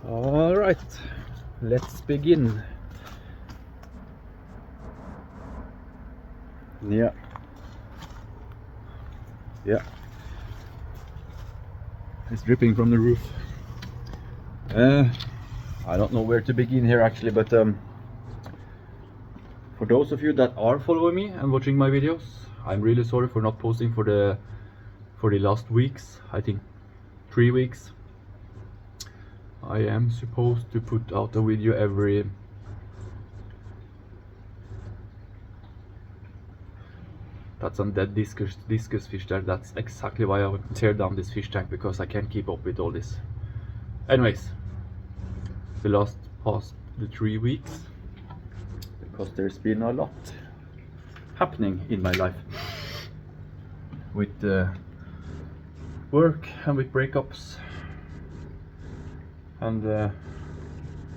All right, let's begin. Yeah. It's dripping from the roof. I don't know where to begin here actually, but for those of you that are following me and watching my videos, I'm really sorry for not posting for the last weeks. I think 3 weeks. I am supposed to put out a video every That's some dead discus fish there. That's exactly why I would tear down this fish tank, because I can't keep up with all this. Anyways, past the 3 weeks, because there's been a lot happening in my life with work and with breakups and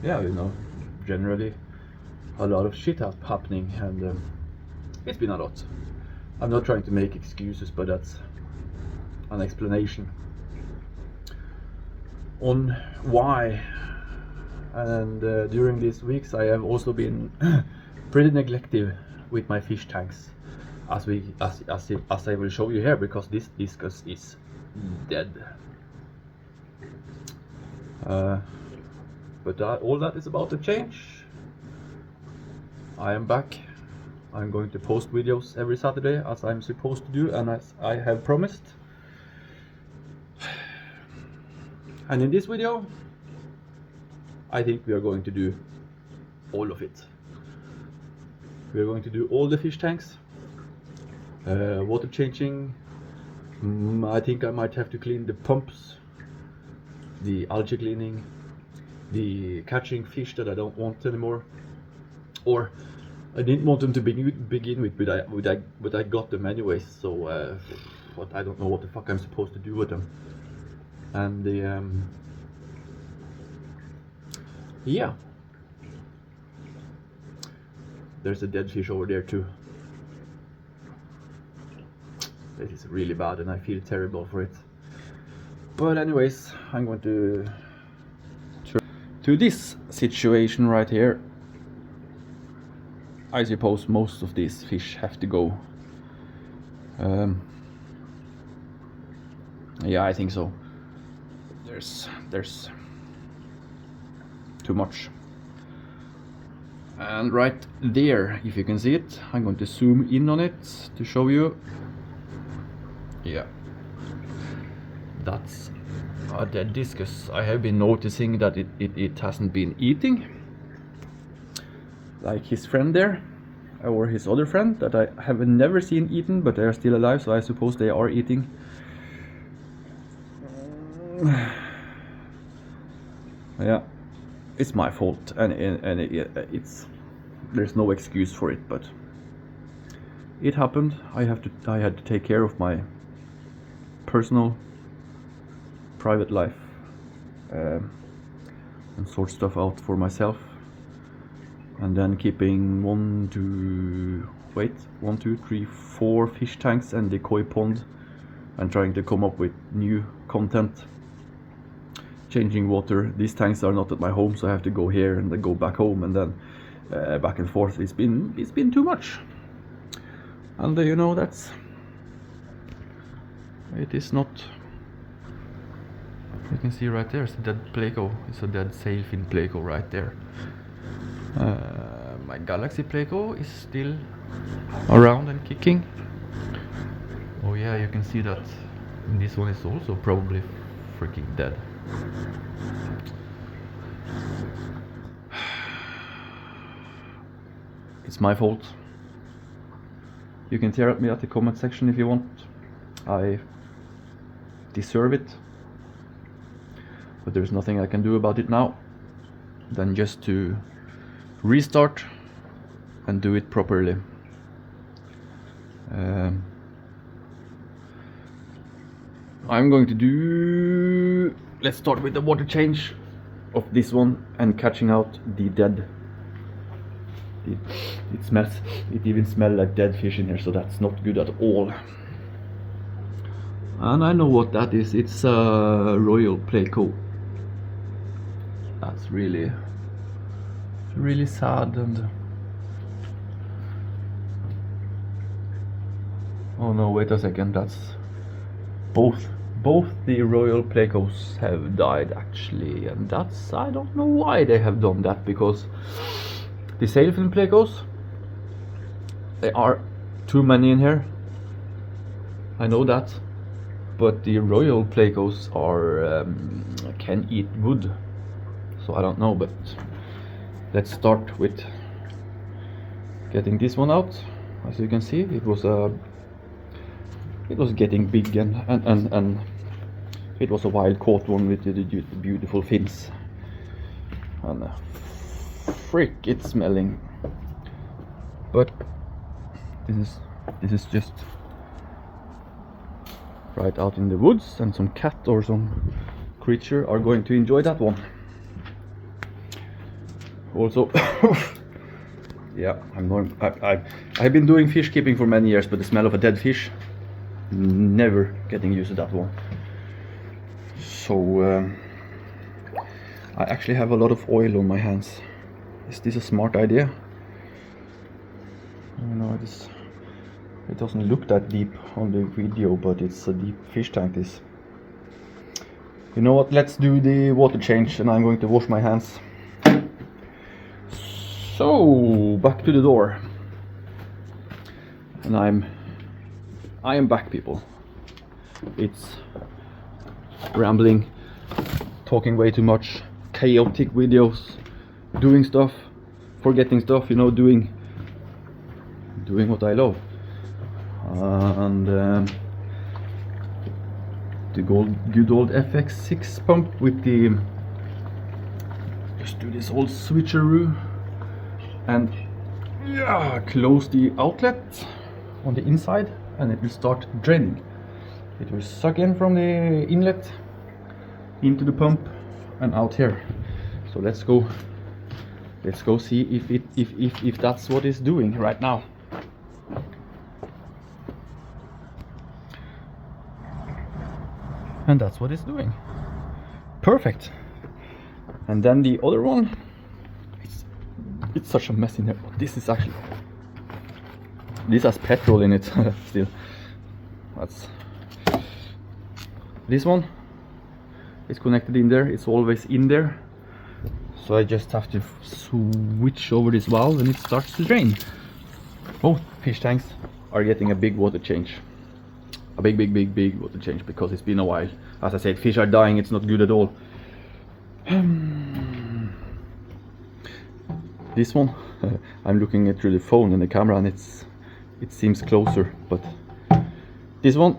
yeah, you know, generally a lot of shit happening, and it's been a lot. I'm not trying to make excuses, but that's an explanation on why. And during these weeks I have also been pretty neglective with my fish tanks, as I will show you here, because this discus is dead. But all that is about to change. I am back. I'm going to post videos every Saturday, as I'm supposed to do and as I have promised. And in this video, I think we are going to do all of it. We are going to do all the fish tanks, water changing. I think I might have to clean the pumps, the algae cleaning, the catching fish that I don't want anymore, or I didn't want them to begin with, but I got them anyways. So what, I don't know what the fuck I'm supposed to do with them. And the yeah, there's a dead fish over there too. This is really bad and I feel terrible for it. But anyways, I'm going to this situation right here. I suppose most of these fish have to go. Yeah, I think so. There's too much. And right there, if you can see it, I'm going to zoom in on it to show you. Yeah, that's a dead discus. I have been noticing that it hasn't been eating like his friend there, or his other friend that I have never seen eaten, but they are still alive, so I suppose they are eating. Yeah, it's my fault, and it's, there's no excuse for it, but it happened. I had to take care of my personal, private life, and sort stuff out for myself. And then keeping 1, 2, 3, 4 fish tanks and the koi pond, and trying to come up with new content. Changing water. These tanks are not at my home, so I have to go here and then go back home, and then back and forth. It's been too much. And you know, it is not. You can see right there, it's a dead pleco. It's a dead sailfin pleco right there. My galaxy pleco is still around and kicking. Oh yeah, you can see that this one is also probably freaking dead. It's my fault. You can tear at me at the comment section if you want. I deserve it, but there's nothing I can do about it now than just to restart and do it properly. I'm going to do, let's start with the water change of this one and catching out the dead. It smells, it even smells like dead fish in here, so that's not good at all. And I know what that is. It's a royal pleco. That's really sad. And oh no, wait a second, that's both the royal plecos have died actually, and that's, I don't know why they have done that, because the sailfin plecos, there are too many in here, I know that, but the royal plecos are can eat wood, so I don't know. But let's start with getting this one out. As you can see, it was getting big, and it was a wild caught one with the beautiful fins, and frick, it's smelling. But this is just right out in the woods, and some cat or some creature are going to enjoy that one. Also, yeah, I've been doing fish keeping for many years, but the smell of a dead fish, never getting used to that one. So I actually have a lot of oil on my hands. Is this a smart idea? You know, it doesn't look that deep on the video, but it's a deep fish tank. This. You know what? Let's do the water change, and I'm going to wash my hands. So back to the door, and I am back, people. It's rambling, talking way too much, chaotic videos, doing stuff, forgetting stuff, you know, doing what I love. And the good old FX6 pump with the, just do this old switcheroo and yeah, close the outlet on the inside, and it will start draining. It will suck in from the inlet into the pump and out here. So let's go see if that's what it's doing right now. And that's what it's doing. Perfect. And then the other one, it's such a mess in there. This has petrol in it still. That's this one is connected in there. It's always in there, so I just have to switch over this valve and it starts to drain. Both fish tanks are getting a big water change, a big water change, because it's been a while. As I said, fish are dying. It's not good at all. This one, I'm looking at through the phone and the camera, and it seems closer, but this one,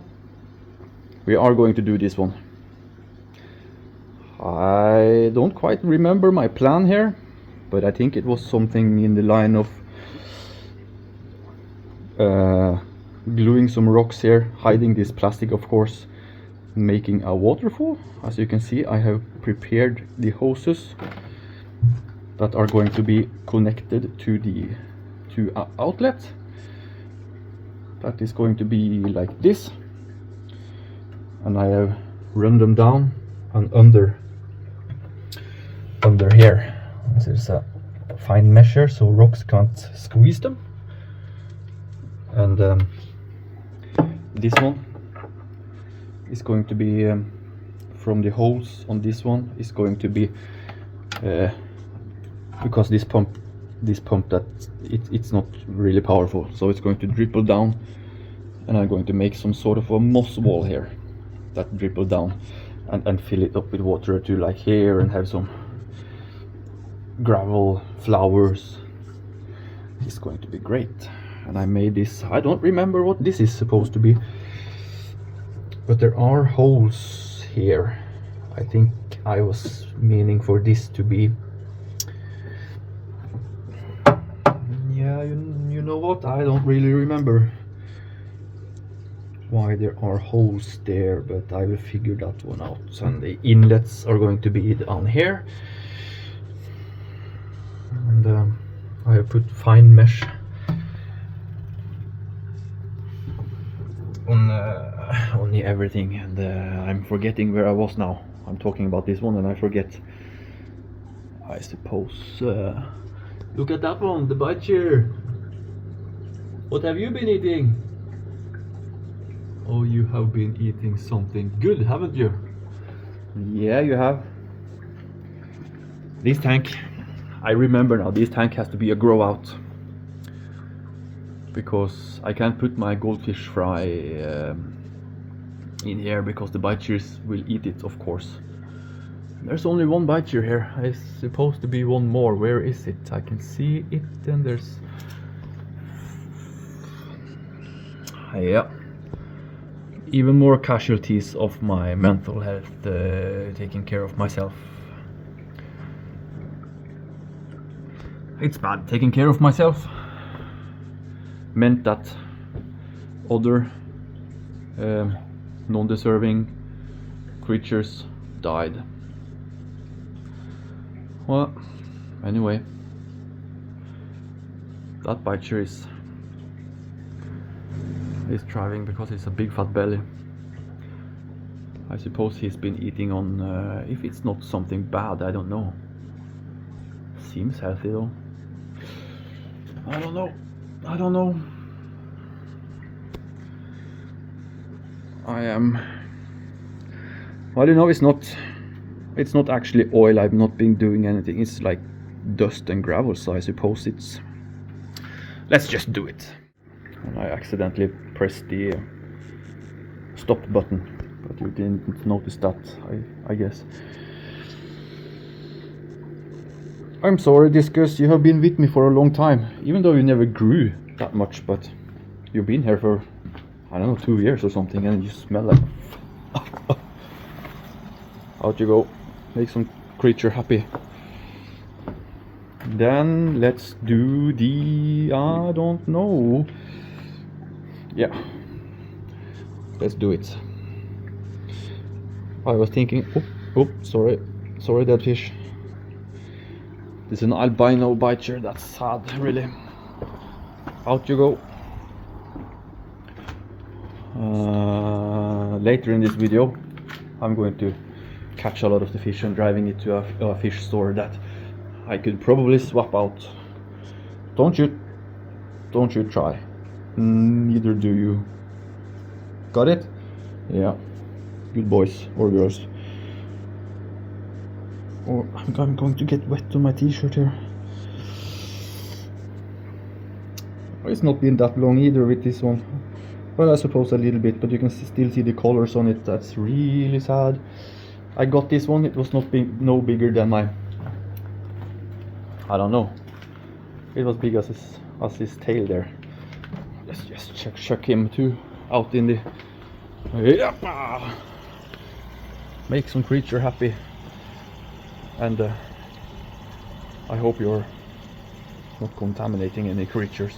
we are going to do this one. I don't quite remember my plan here, but I think it was something in the line of gluing some rocks here, hiding this plastic, of course, making a waterfall. As you can see, I have prepared the hoses that are going to be connected to the outlet. That is going to be like this, and I have run them down and under here. There's a fine measure so rocks can't squeeze them. And this one is going to be from the holes on this one is going to be because this pump that it's not really powerful, so it's going to dribble down, and I'm going to make some sort of a moss wall here that dribble down and fill it up with water to like here, and have some gravel, flowers. It's going to be great. And I made this, I don't remember what this is supposed to be, but there are holes here. I think I was meaning for this to be, yeah, you know what, I don't really remember why there are holes there, but I will figure that one out. And the inlets are going to be down here, and I have put fine mesh on the everything, and I'm forgetting where I was now. I'm talking about this one and I forget. I suppose. Look at that one, the butcher. What have you been eating? Oh, you have been eating something good, haven't you? Yeah, you have. This tank, I remember now, this tank has to be a grow out. Because I can't put my goldfish fry in here because the biters will eat it, of course. There's only one biter here. There's supposed to be one more. Where is it? I can see it, and there's... Yeah. Even more casualties of my mental health, taking care of myself. It's bad taking care of myself. Meant that other non-deserving creatures died. Well, anyway, that biter is thriving because it's a big fat belly. I suppose he's been eating on, if it's not something bad, I don't know. Seems healthy though. I don't know. I am... Well, you know, it's not actually oil. I've not been doing anything. It's like dust and gravel, so I suppose it's... Let's just do it. And I accidentally pressed the stop button, but you didn't notice that, I guess. I'm sorry, Discus, you have been with me for a long time, even though you never grew that much, but you've been here for, I don't know, 2 years or something, and you smell like... Out you go. Make some creature happy. Then let's do the... I don't know. Yeah. Let's do it. I was thinking... Oh, sorry. Sorry, dead fish. This is an albino biter. That's sad, really. Out you go. Later in this video, I'm going to catch a lot of the fish and driving it to a fish store that I could probably swap out. Don't you try. Neither do you. Got it? Yeah. Good boys or girls. Oh, I'm going to get wet on my t-shirt here. It's not been that long either with this one. Well, I suppose a little bit, but you can still see the colors on it. That's really sad. I got this one, it was no bigger than my... I don't know. It was big as his tail there. Let's just chuck him too out in the... Yep. Make some creature happy. And I hope you're not contaminating any creatures.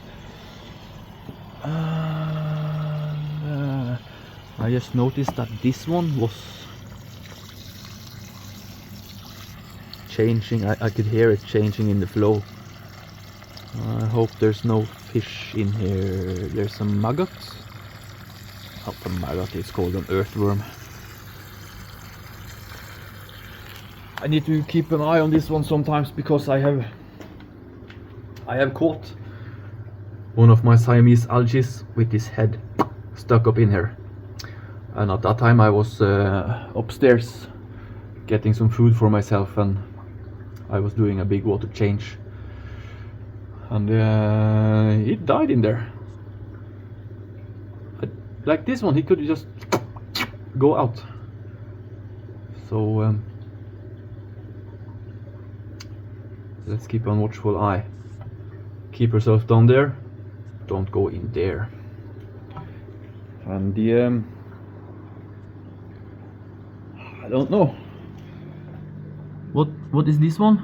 I just noticed that this one was changing. I could hear it changing in the flow. I hope there's no fish in here. There's some maggots. Not a maggot, it's called an earthworm. I need to keep an eye on this one sometimes because I have caught one of my Siamese algae with his head stuck up in here. And at that time I was upstairs getting some food for myself, and I was doing a big water change, and it died in there. Like this one, he could just go out. So let's keep a watchful eye. Keep yourself down there, don't go in there. And the I don't know. What is this one?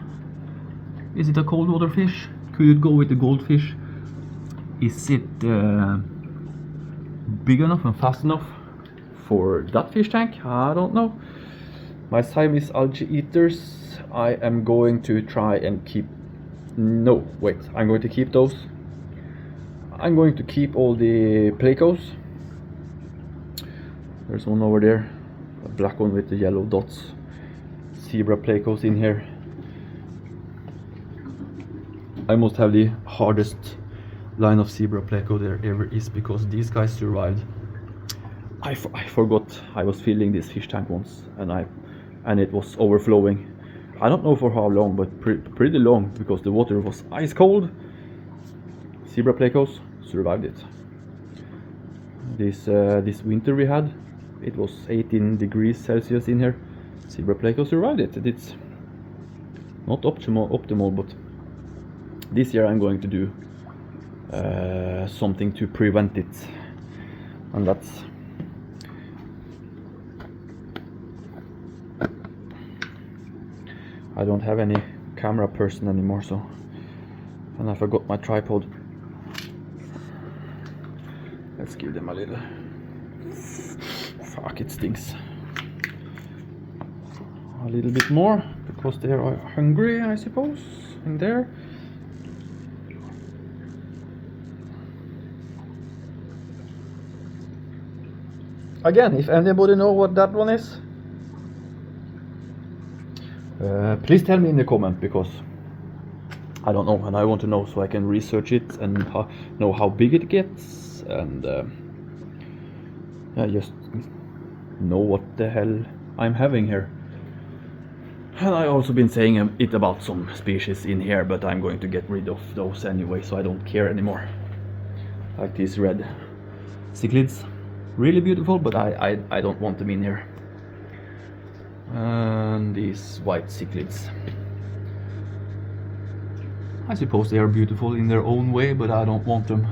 Is it a cold water fish? Could it go with the goldfish? Is it big enough and fast enough for that fish tank? I don't know. My Siamese algae eaters, I am going to try and keep... No, wait, I'm going to keep those. I'm going to keep all the plecos. There's one over there, a black one with the yellow dots. Zebra plecos in here. I must have the hardest line of zebra pleco there ever is, because these guys survived. I forgot I was filling this fish tank once, and it was overflowing. I don't know for how long, but pretty long, because the water was ice cold. Zebra plecos survived it. This winter we had, it was 18 degrees Celsius in here. Zebra pleco survived it. It's not optimal, but this year I'm going to do something to prevent it, and that's I don't have any camera person anymore, so, and I forgot my tripod. Let's give them a little. Fuck, it stinks. A little bit more, because they are hungry, I suppose, in there. Again, if anybody know what that one is, please tell me in the comment, because I don't know, and I want to know so I can research it and know how big it gets, and yeah, just know what the hell I'm having here. And I also been saying it about some species in here, but I'm going to get rid of those anyway, so I don't care anymore. Like these red cichlids, really beautiful, but I don't want them in here. And these white cichlids, I suppose they are beautiful in their own way, but I don't want them.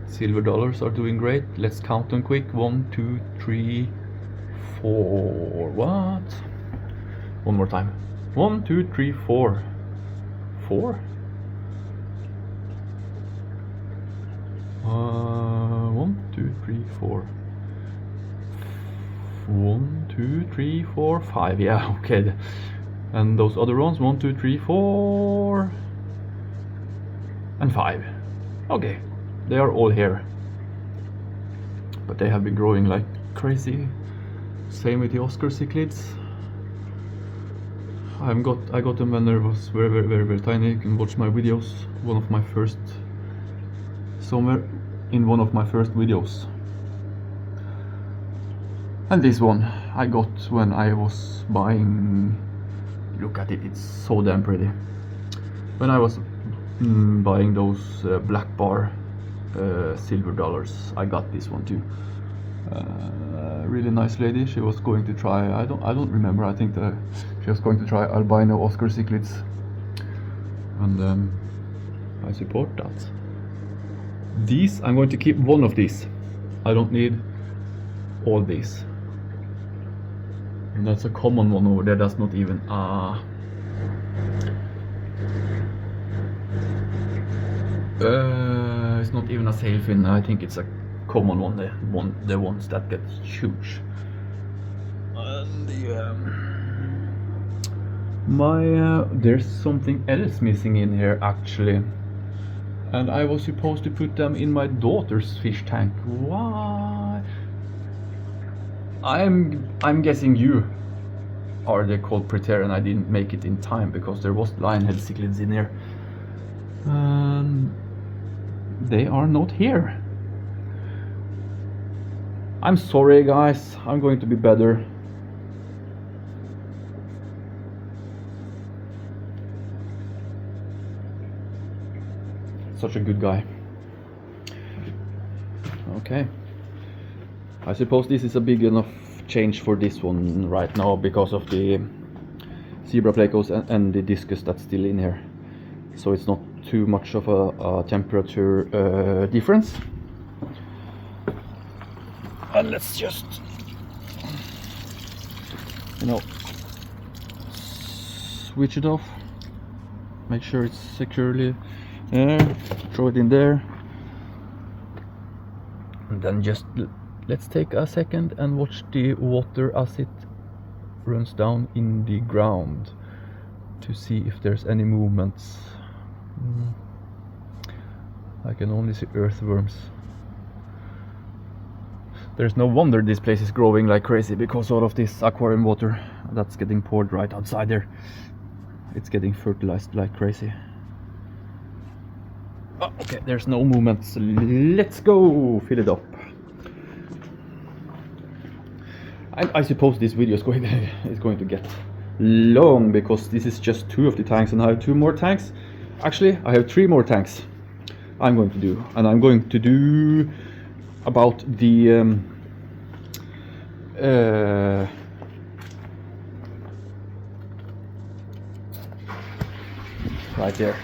Silver dollars are doing great. Let's count them quick. 1, 2, 3, 4. What? One more time. 1, 2, 3, 4. 4? 1, 2, 3, 4. 1, 2, 3, 4, 5. Yeah, okay. And those other ones, 1, 2, 3, 4, and 5. Okay, they are all here, but they have been growing like crazy. Same with the Oscar cichlids. I got them when they was very tiny. You can watch my videos. One of my first, somewhere in one of my first videos. And this one I got when I was buying. Look at it, it's so damn pretty. When I was buying those black bar silver dollars, I got this one too. Really nice lady. She was going to try. I don't remember. I think that she was going to try albino Oscar cichlids, and I support that. These I'm going to keep one of these. I don't need all these. And that's a common one over there. That's not even it's not even a sailfin. I think it's a common one. The ones that get huge. And there's something else missing in here actually. And I was supposed to put them in my daughter's fish tank. Why? I'm guessing you are the culprit here, and I didn't make it in time because there was lionhead cichlids in here. They are not here. I'm sorry guys, I'm going to be better. Such a good guy. Okay. I suppose this is a big enough change for this one right now because of the zebra plecos and the discus that's still in here. So it's not too much of a temperature difference. And let's just, switch it off. Make sure it's securely there. Throw it in there. And then just let's take a second and watch the water as it runs down in the ground to see if there's any movements. I can only see earthworms. There's no wonder this place is growing like crazy because all of this aquarium water that's getting poured right outside there. It's getting fertilized like crazy. Oh, okay, there's no movement. So let's go fill it up. I suppose this video is going to get long because this is just 2 of the tanks, and I have 2 more tanks. Actually, I have 3 more tanks I'm going to do, and I'm going to do about the right there.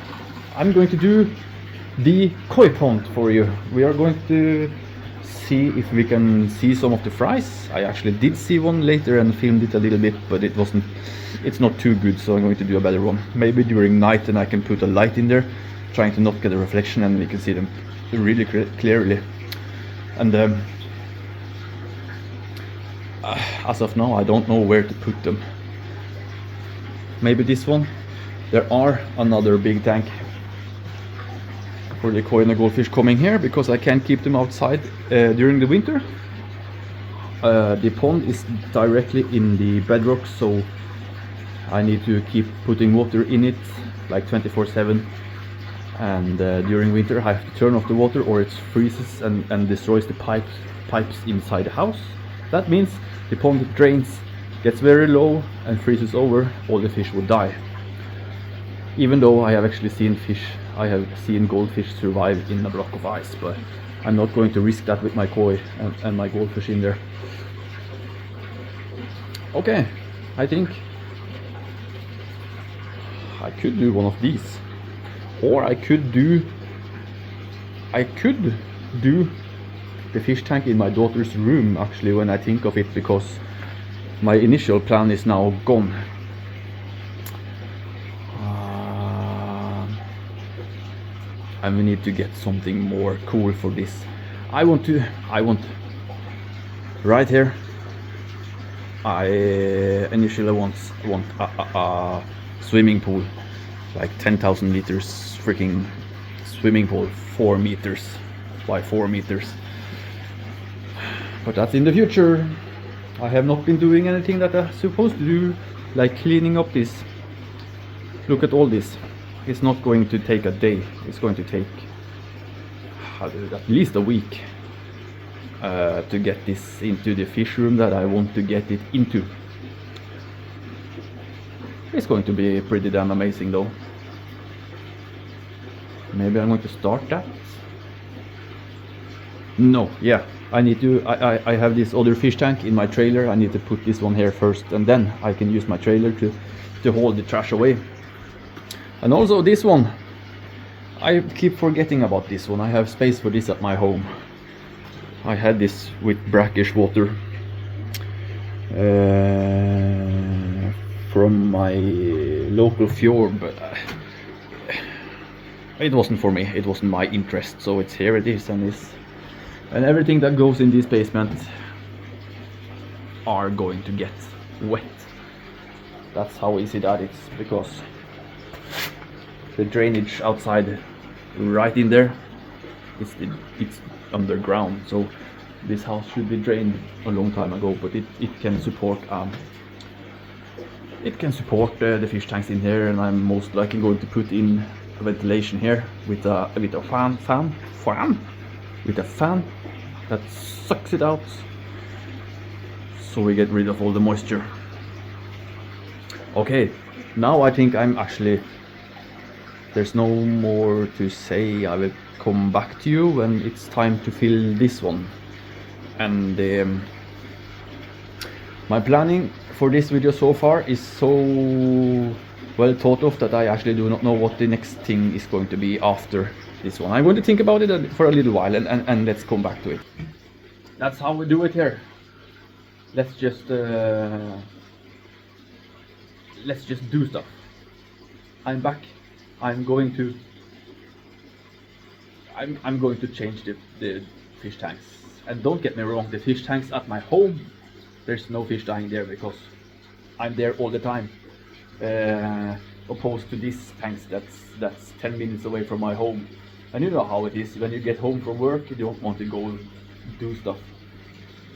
I'm going to do the koi pond for you. We are going to see if we can see some of the fries. I actually did see one later and filmed it a little bit, but it's not too good, so I'm going to do a better one. Maybe during night, and I can put a light in there, trying to not get a reflection, and we can see them really clearly. And as of now, I don't know where to put them. Maybe this one. There are another big tank for the koi and the goldfish coming here, because I can't keep them outside during the winter. The pond is directly in the bedrock, so I need to keep putting water in it like 24/7, and during winter I have to turn off the water or it freezes and destroys the pipes inside the house. That means the pond drains, gets very low and freezes over. All the fish would die. Even though I have actually seen goldfish survive in a block of ice, but I'm not going to risk that with my koi and my goldfish in there. Okay, I think I could do one of these, or I could do the fish tank in my daughter's room, actually, when I think of it, because my initial plan is now gone. And we need to get something more cool for this. I want right here. I initially want a swimming pool, like 10,000 liters freaking swimming pool, 4 meters by 4 meters. But that's in the future. I have not been doing anything that I'm supposed to do, like cleaning up this. Look at all this. It's not going to take a day. It's going to take at least a week to get this into the fish room that I want to get it into. It's going to be pretty damn amazing though. Maybe I'm going to start that. No, yeah, I need to. I have this other fish tank in my trailer. I need to put this one here first, and then I can use my trailer to hold the trash away. And also this one, I keep forgetting about this one. I have space for this at my home. I had this with brackish water from my local fjord, but it wasn't for me. It wasn't my interest, so it's here it is, and everything that goes in this basement are going to get wet. That's how easy that is, because the drainage outside, right in there, it's underground. So this house should be drained a long time ago, but it can support the fish tanks in here, and I'm most likely going to put in a ventilation here with a fan that sucks it out, so we get rid of all the moisture. Okay, now I think I'm actually. There's no more to say. I will come back to you when it's time to fill this one. And my planning for this video so far is so well thought of that I actually do not know what the next thing is going to be after this one. I'm going to think about it for a little while, and let's come back to it. That's how we do it here. Let's just do stuff. I'm back. I'm going to change the fish tanks. And don't get me wrong, the fish tanks at my home, there's no fish dying there because I'm there all the time. Opposed to these tanks that's 10 minutes away from my home. And you know how it is, when you get home from work, you don't want to go do stuff.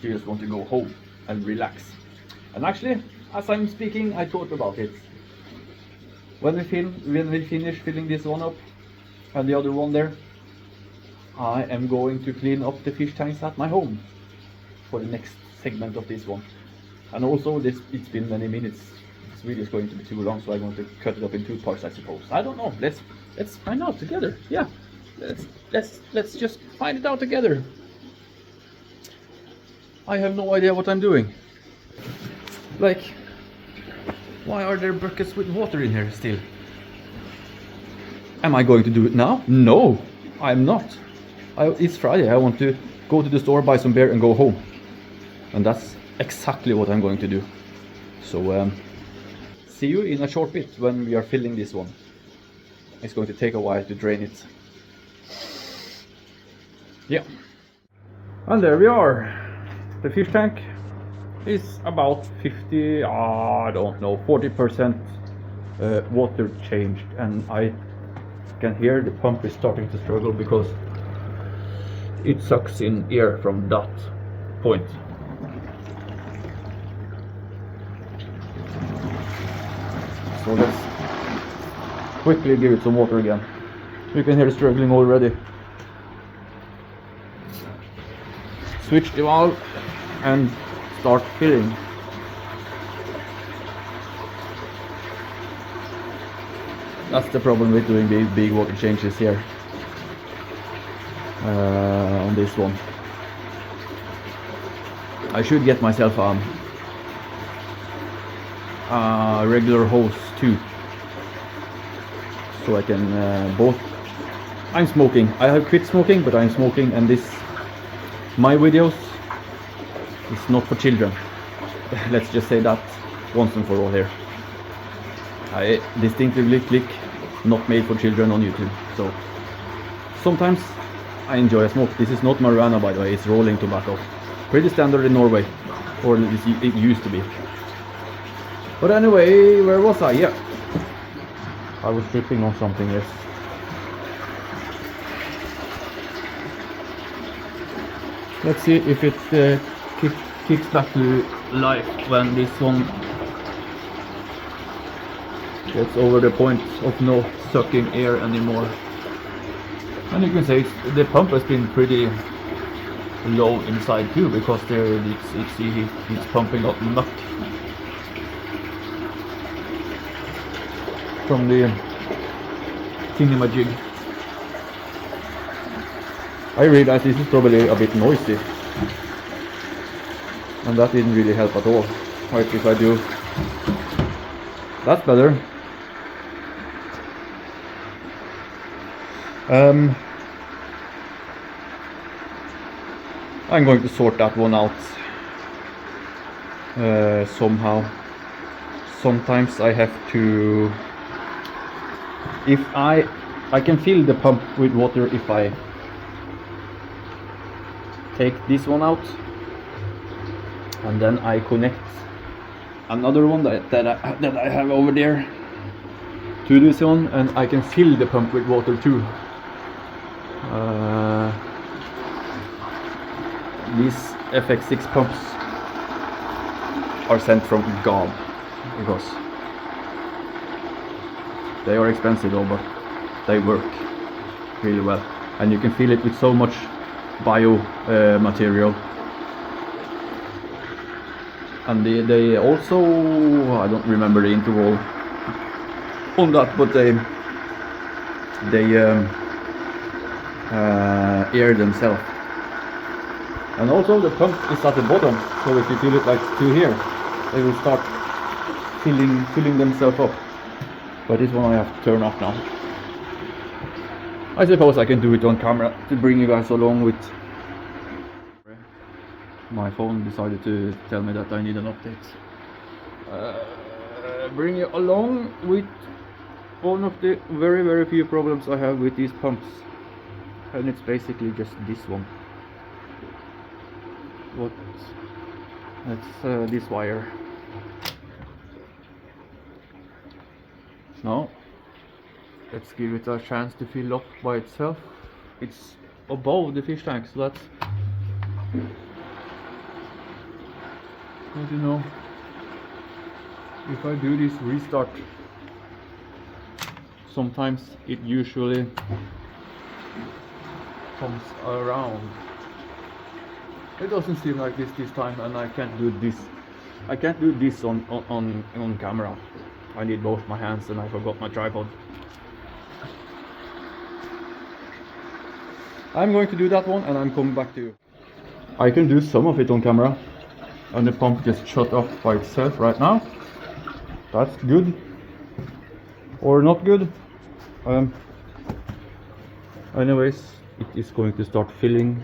You just want to go home and relax. And actually, as I'm speaking, I thought about it. when we finish filling this one up and the other one there, I am going to clean up the fish tanks at my home for the next segment of this one. And also it's been many minutes. This video is going to be too long, so I'm going to cut it up in 2 parts, I suppose. I don't know. Let's find out together. Yeah, let's just find it out together. I have no idea what I'm doing. Like, why are there buckets with water in here still? Am I going to do it now? No, I'm not. It's Friday. I want to go to the store, buy some beer and go home. And that's exactly what I'm going to do. So see you in a short bit when we are filling this one. It's going to take a while to drain it. Yeah. And there we are. The fish tank is about 50, I don't know, 40% water changed, and I can hear the pump is starting to struggle because it sucks in air from that point. So let's quickly give it some water again. You can hear it struggling already. Switch the valve and start filling. That's the problem with doing big water changes here on this one. I should get myself a regular hose too, so I can both. I'm smoking. I have quit smoking, but I'm smoking, and my videos is not for children. Let's just say that once and for all here. I distinctively click not made for children on YouTube. So sometimes I enjoy a smoke. This is not marijuana, by the way, it's rolling tobacco. Pretty standard in Norway, or it used to be. But anyway, where was I? Yeah, I was tripping on something, yes. Let's see if it kicks back to life when this one gets over the point of no sucking air anymore. And you can say the pump has been pretty low inside too, because it's pumping up muck from the thingamajig. I realized this is probably a bit noisy, and that didn't really help at all. Right, if I do, that's better. I'm going to sort that one out somehow. Sometimes I have to, if I can fill the pump with water if I take this one out, and then I connect another one that I have over there to this one, and I can fill the pump with water too. These FX6 pumps are sent from God, because they are expensive though, but they work really well, and you can fill it with so much bio material. And they also, I don't remember the interval on that, but they air themselves. And also the pump is at the bottom, so if you fill it like to here, they will start filling themselves up. But this one I have to turn off now. I suppose I can do it on camera to bring you guys along with. My phone decided to tell me that I need an update. Bring you along with one of the very few problems I have with these pumps, and it's basically just this one. That's this wire. Now let's give it a chance to fill up by itself. It's above the fish tank, so that's, I don't know, if I do this restart, sometimes it usually comes around. It doesn't seem like this time, and I can't do this. I can't do this on camera. I need both my hands, and I forgot my tripod. I'm going to do that one, and I'm coming back to you. I can do some of it on camera, and the pump just shut off by itself right now. That's good, or not good. Anyways, it is going to start filling.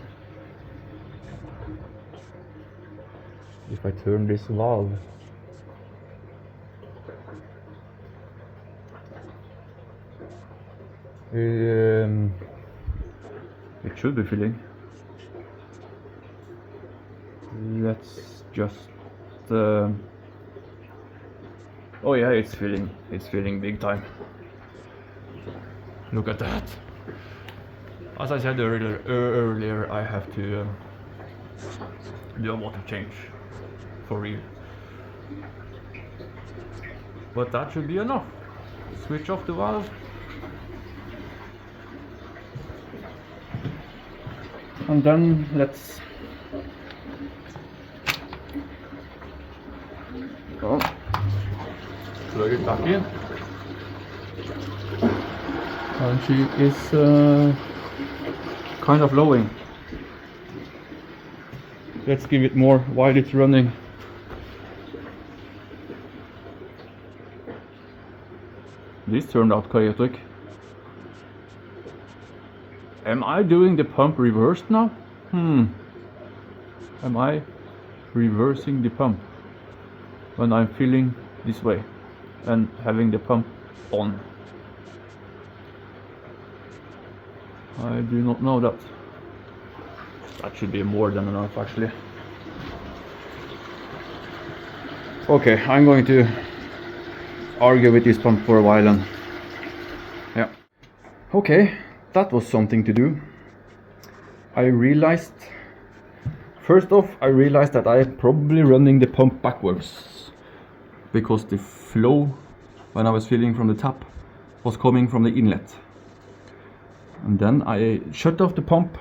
If I turn this valve, it should be filling. Let's just oh yeah, it's filling. It's filling big time. Look at that. As I said earlier, I have to do a water change for real. But that should be enough. Switch off the valve. And then let's plug it back in. And she is kind of lowing. Let's give it more while it's running. This turned out chaotic. Am I doing the pump reversed now? Am I reversing the pump when I'm filling this way and having the pump on? I do not know that. That should be more than enough actually. Okay, I'm going to argue with this pump for a while and yeah. Okay, that was something to do. I realized, first off, I realized that I'm probably running the pump backwards because the flow when I was filling from the tap was coming from the inlet. And then I shut off the pump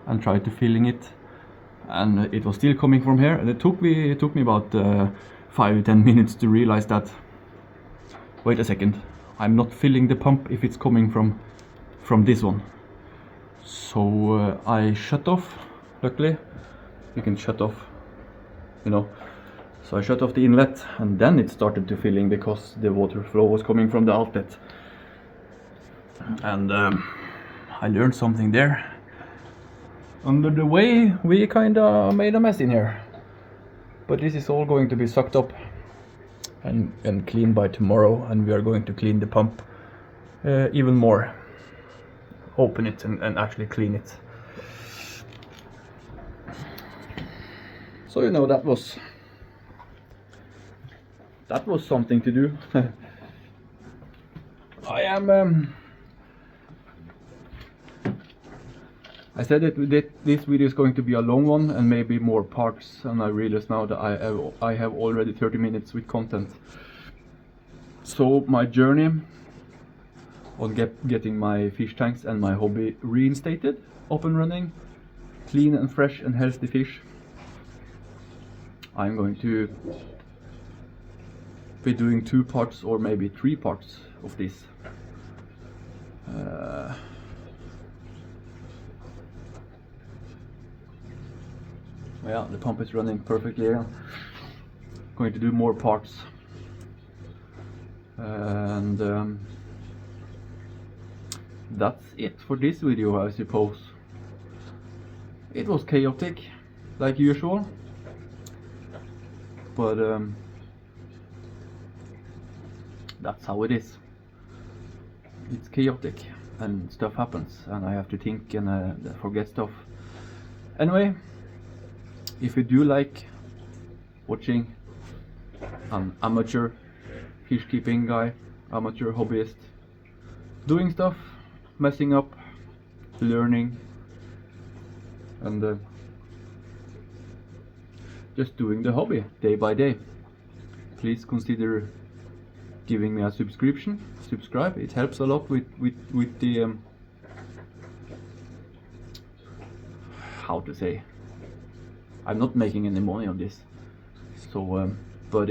and tried to filling it, and it was still coming from here, and it took me about 5-10 minutes to realize that, wait a second, I'm not filling the pump if it's coming from this one. So I shut off. Luckily you can shut off, you know, so I shut off the inlet, and then it started to filling because the water flow was coming from the outlet. And I learned something there. Under the way, we kinda made a mess in here, but this is all going to be sucked up and cleaned by tomorrow, and we are going to clean the pump even more. Open it and actually clean it. So you know, that was something to do. I said that this video is going to be a long one and maybe more parts, and I realize now that I have already 30 minutes with content. So my journey on getting my fish tanks and my hobby reinstated, up and running, clean and fresh and healthy fish. I'm going to be doing 2 parts or maybe 3 parts of this. Yeah, the pump is running perfectly. Going to do more parts, and that's it for this video, I suppose. It was chaotic, like usual, but that's how it is. It's chaotic and stuff happens, and I have to think and forget stuff. Anyway, if you do like watching an amateur fish keeping guy, amateur hobbyist, doing stuff, messing up, learning, and just doing the hobby day by day, please consider giving me a subscribe. It helps a lot with the how to say, I'm not making any money on this, so but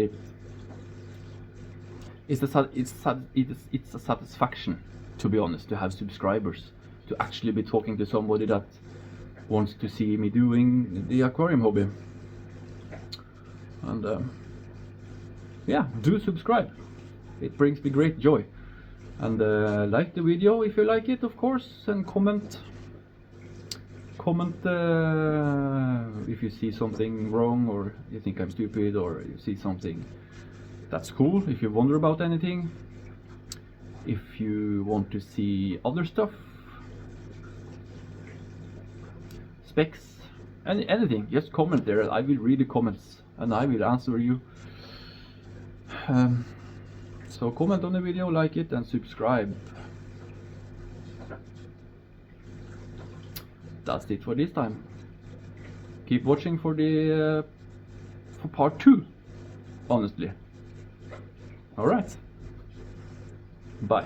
it's a satisfaction, to be honest, to have subscribers, to actually be talking to somebody that wants to see me doing the aquarium hobby. And yeah, do subscribe. It brings me great joy. And like the video if you like it, of course, and comment if you see something wrong, or you think I'm stupid, or you see something that's cool. If you wonder about anything, if you want to see other stuff, specs, anything, just comment there. I will read the comments and I will answer you. So comment on the video, like it, and subscribe. That's it for this time. Keep watching for the for part 2, honestly. All right. Bye.